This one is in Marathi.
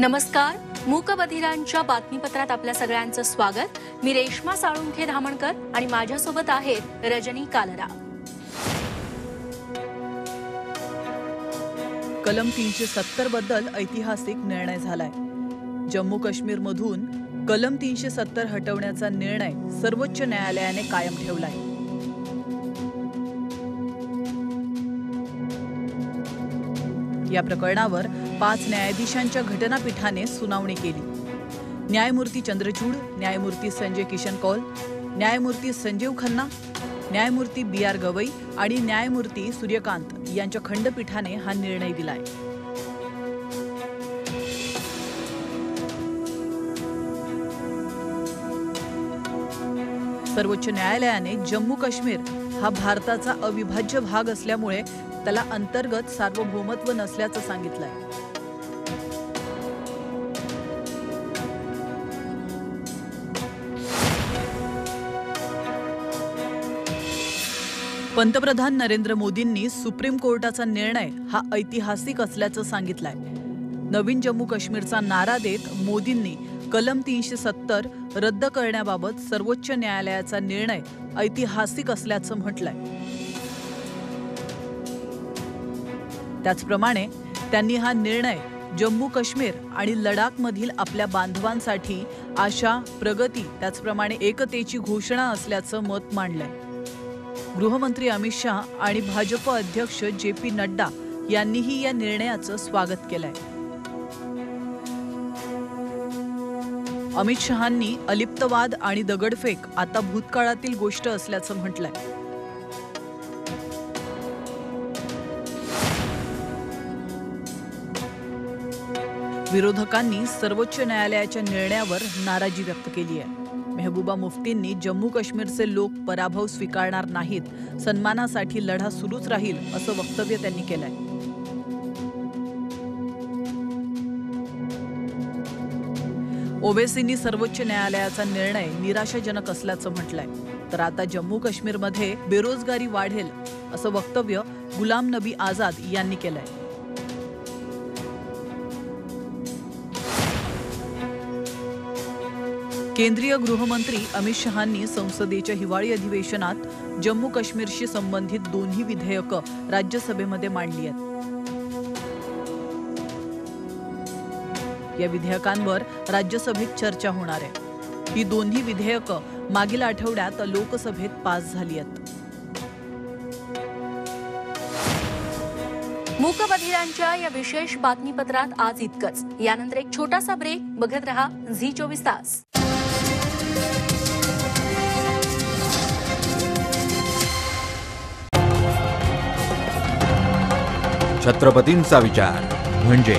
नमस्कार, मूकबधिरांच्या बातमीपत्रात आपल्या सगळ्यांचं स्वागत। मी रेश्मा साळुंखे धामणकर आणि माझ्यासोबत आहेत रजनी कालरा। कलम 370 बद्दल ऐतिहासिक निर्णय झालाय। जम्मू काश्मीर मधून कलम 370 हटवण्याचा निर्णय सर्वोच्च न्यायालयाने कायम ठेवलाय। या प्रकरणावर 5 न्यायाधीशांच्या घटनापीठाने सुनावणी केली। न्यायमूर्ती चंद्रचूड, न्यायमूर्ती संजय किशन कौल, न्यायमूर्ती संजीव खन्ना, न्यायमूर्ती BR गवई आणि न्यायमूर्ती सूर्यकांत यांच्या खंडपीठाने हा निर्णय दिलाय। सर्वोच्च न्यायालयाने जम्मू काश्मीर हा भारताचा अविभाज्य भाग असल्यामुळे त्याला अंतर्गत सार्वभौमत्व नसल्याचं सांगितलंय। पंतप्रधान नरेंद्र मोदींनी सुप्रीम कोर्टाचा निर्णय हा ऐतिहासिक असल्याचं सांगितलंय। नवीन जम्मू काश्मीरचा नारा देत मोदींनी कलम 370 रद्द करण्याबाबत सर्वोच्च न्यायालयाचा निर्णय ऐतिहासिक असल्याचं म्हटलंय। त्याचप्रमाणे त्यांनी हा निर्णय जम्मू काश्मीर आणि लडाखमधील आपल्या बांधवांसाठी आशा, प्रगती त्याचप्रमाणे एकतेची घोषणा असल्याचं मत मांडलंय। गृहमंत्री अमित शाह आणि भाजप अध्यक्ष JP नड्डा यांनीही या निर्णयाचं स्वागत केलंय। अमित शहांनी अलिप्तवाद आणि दगडफेक आता भूतकाळातील गोष्ट असल्याचं म्हटलंय। विरोधकांनी सर्वोच्च न्यायालयाच्या निर्णयावर नाराजी व्यक्त केली आहे। मेहबूबा मुफ्तींनी जम्मू काश्मीरचे लोक पराभव स्वीकारणार नाहीत, सन्मानासाठी लढा सुरूच राहील असं वक्तव्य त्यांनी केलंय। ओवैसींनी सर्वोच्च न्यायालयाचा निर्णय निराशाजनक असल्याचं म्हटलंय। तर आता जम्मू काश्मीरमध्ये बेरोजगारी वाढेल असं वक्तव्य गुलाम नबी आझाद यांनी केलंय। केंद्रीय गृहमंत्री अमित शहांनी संसदेच्या हिवाळी अधिवेशनात जम्मू काश्मीरशी संबंधित दोन्ही विधेयकं राज्यसभेमध्ये मांडली आहेत। या विधेयकांवर राज्यसभेत चर्चा होणार आहे। ही दोन्ही विधेयकं मागील आठवड्यात लोकसभेत पास झाली आहेत। मूकबधिरांच्या या विशेष बातमीपत्रात आज इतकंच। यानंतर एक छोटासा ब्रेक। बघत रहा झी24 तास। छत्रपतींचा विचार म्हणजे